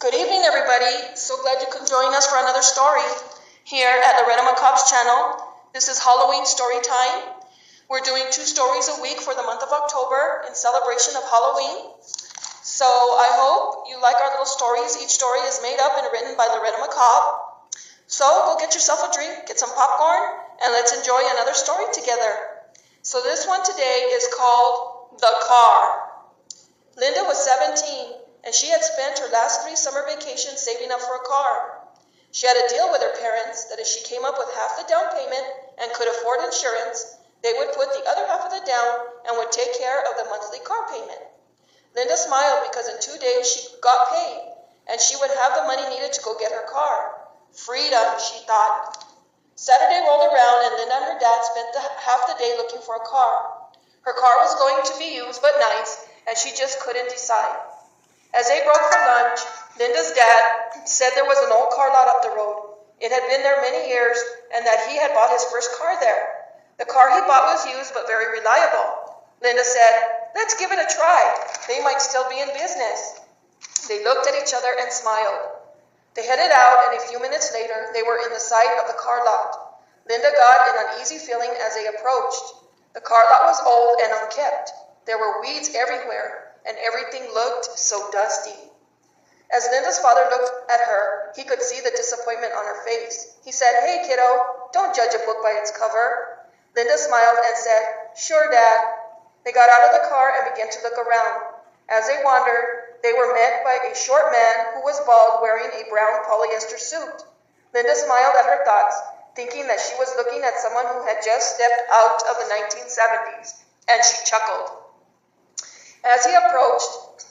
Good evening, everybody. So glad you could join us for another story here at lorettamacabre channel. This is Halloween story time. We're doing 2 stories a week for the month of October in celebration of Halloween. So I hope you like our little stories. Each story is made up and written by lorettamacabre. So go get yourself a drink, get some popcorn, and let's enjoy another story together. So this one today is called The Car. Linda was 17. And she had spent her last 3 summer vacations saving up for a car. She had a deal with her parents that if she came up with half the down payment and could afford insurance, they would put the other half of the down and would take care of the monthly car payment. Linda smiled because in 2 days she got paid, and she would have the money needed to go get her car. Freedom, she thought. Saturday rolled around, and Linda and her dad spent half the day looking for a car. Her car was going to be used but nice, and she just couldn't decide. As they broke for lunch, Linda's dad said there was an old car lot up the road. It had been there many years, and that he had bought his first car there. The car he bought was used but very reliable. Linda said, "Let's give it a try. They might still be in business." They looked at each other and smiled. They headed out, and a few minutes later, they were in the sight of the car lot. Linda got an uneasy feeling as they approached. The car lot was old and unkept. There were weeds everywhere, and everything looked so dusty. As Linda's father looked at her, he could see the disappointment on her face. He said, "Hey, kiddo, don't judge a book by its cover." Linda smiled and said, "Sure, Dad." They got out of the car and began to look around. As they wandered, they were met by a short man who was bald, wearing a brown polyester suit. Linda smiled at her thoughts, thinking that she was looking at someone who had just stepped out of the 1970s, and she chuckled. As he approached,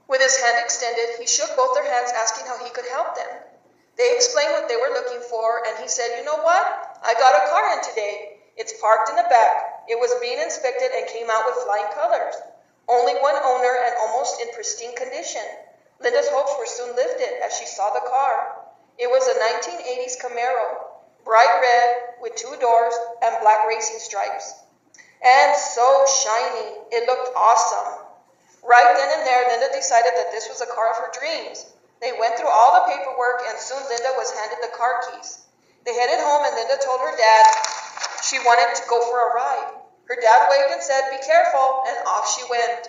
with his hand extended, he shook both their hands, asking how he could help them. They explained what they were looking for, and he said, "You know what? I got a car in today. It's parked in the back. It was being inspected and came out with flying colors. Only one owner and almost in pristine condition." Linda's hopes were soon lifted as she saw the car. It was a 1980s Camaro, bright red with 2 doors and black racing stripes. And so shiny, it looked awesome. Right then and there, Linda decided that this was a car of her dreams. They went through all the paperwork, and soon Linda was handed the car keys. They headed home, and Linda told her dad she wanted to go for a ride. Her dad waved and said, "Be careful," and off she went.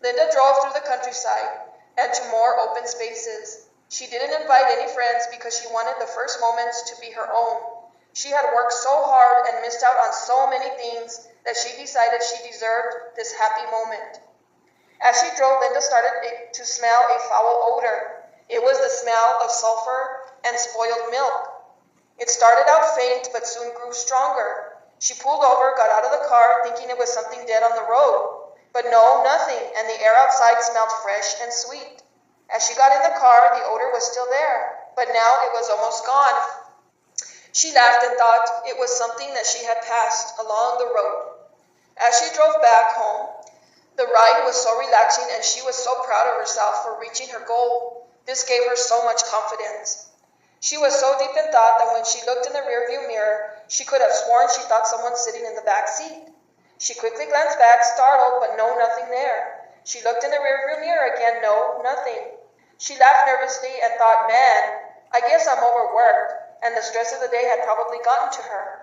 Linda drove through the countryside and to more open spaces. She didn't invite any friends because she wanted the first moments to be her own. She had worked so hard and missed out on so many things that she decided she deserved this happy moment. As she drove, Linda started to smell a foul odor. It was the smell of sulfur and spoiled milk. It started out faint, but soon grew stronger. She pulled over, got out of the car, thinking it was something dead on the road. But no, nothing, and the air outside smelled fresh and sweet. As she got in the car, the odor was still there, but now it was almost gone. She laughed and thought it was something that she had passed along the road. As she drove back home, the ride was so relaxing, and she was so proud of herself for reaching her goal. This gave her so much confidence. She was so deep in thought that when she looked in the rearview mirror, she could have sworn she thought someone sitting in the back seat. She quickly glanced back, startled, but no, nothing there. She looked in the rearview mirror again, no, nothing. She laughed nervously and thought, "Man, I guess I'm overworked," and the stress of the day had probably gotten to her.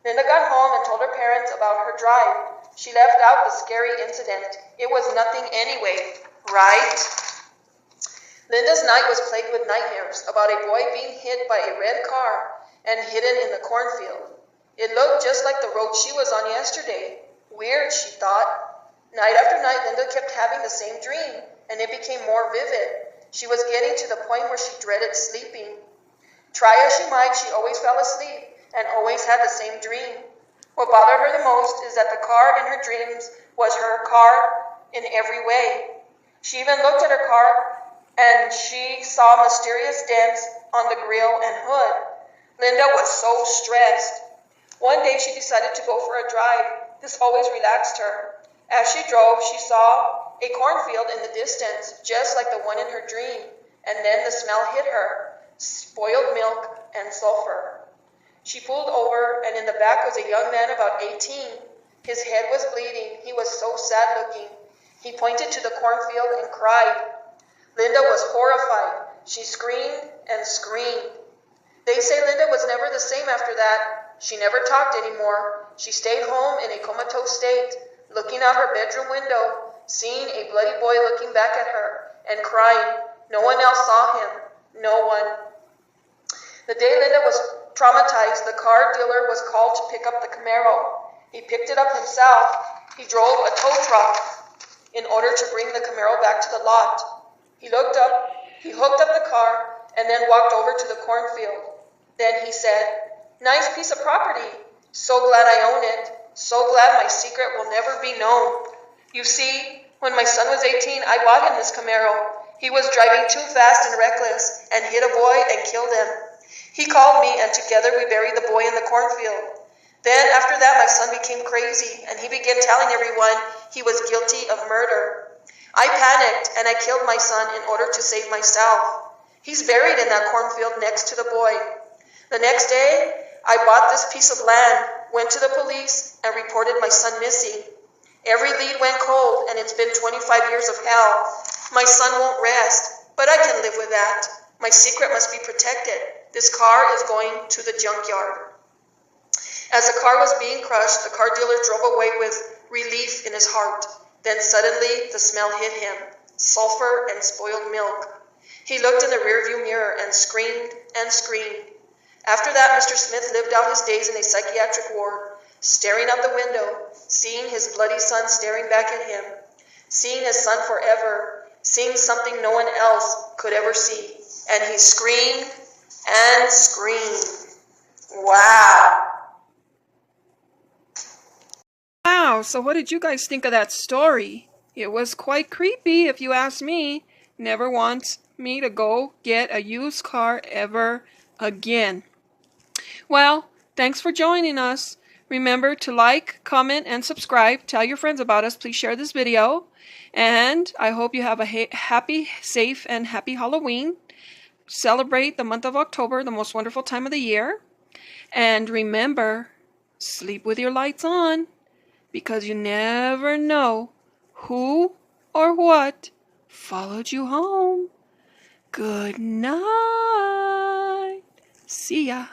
Linda got home and told her parents about her drive. She left out the scary incident. It was nothing anyway, right? Linda's night was plagued with nightmares about a boy being hit by a red car and hidden in the cornfield. It looked just like the road she was on yesterday. Weird, she thought. Night after night, Linda kept having the same dream, and it became more vivid. She was getting to the point where she dreaded sleeping. Try as she might, she always fell asleep and always had the same dream. What bothered her the most is that the car in her dreams was her car in every way. She even looked at her car and she saw mysterious dents on the grille and hood. Linda was so stressed. One day she decided to go for a drive. This always relaxed her. As she drove, she saw a cornfield in the distance, just like the one in her dream, and then the smell hit her. Spoiled milk and sulfur. She pulled over, and in the back was a young man about 18. His head was bleeding. He was so sad looking. He pointed to the cornfield and cried. Linda was horrified. She screamed and screamed. They say Linda was never the same after that. She never talked anymore. She stayed home in a comatose state, looking out her bedroom window, seeing a bloody boy looking back at her, and crying. No one else saw him. No one. The day Linda was traumatized, the car dealer was called to pick up the Camaro. He picked it up himself. He drove a tow truck in order to bring the Camaro back to the lot. He hooked up the car, and then walked over to the cornfield. Then he said, "Nice piece of property. So glad I own it. So glad my secret will never be known. You see, when my son was 18, I bought him this Camaro. He was driving too fast and reckless and hit a boy and killed him. He called me, and together we buried the boy in the cornfield. Then after that, my son became crazy, and he began telling everyone he was guilty of murder. I panicked, and I killed my son in order to save myself. He's buried in that cornfield next to the boy. The next day, I bought this piece of land, went to the police, and reported my son missing. Every lead went cold, and it's been 25 years of hell. My son won't rest, but I can live with that. My secret must be protected. This car is going to the junkyard." As the car was being crushed, the car dealer drove away with relief in his heart. Then suddenly, the smell hit him, sulfur and spoiled milk. He looked in the rearview mirror and screamed and screamed. After that, Mr. Smith lived out his days in a psychiatric ward, staring out the window, seeing his bloody son staring back at him, seeing his son forever, seeing something no one else could ever see. And he screamed and screamed. Wow. Wow, so what did you guys think of that story? It was quite creepy, if you ask me. Never wants me to go get a used car ever again. Well, thanks for joining us. Remember to like, comment, and subscribe. Tell your friends about us. Please share this video. And I hope you have a happy, safe, and happy Halloween. Celebrate the month of October, the most wonderful time of the year. And remember, sleep with your lights on, because you never know who or what followed you home. Good night. See ya.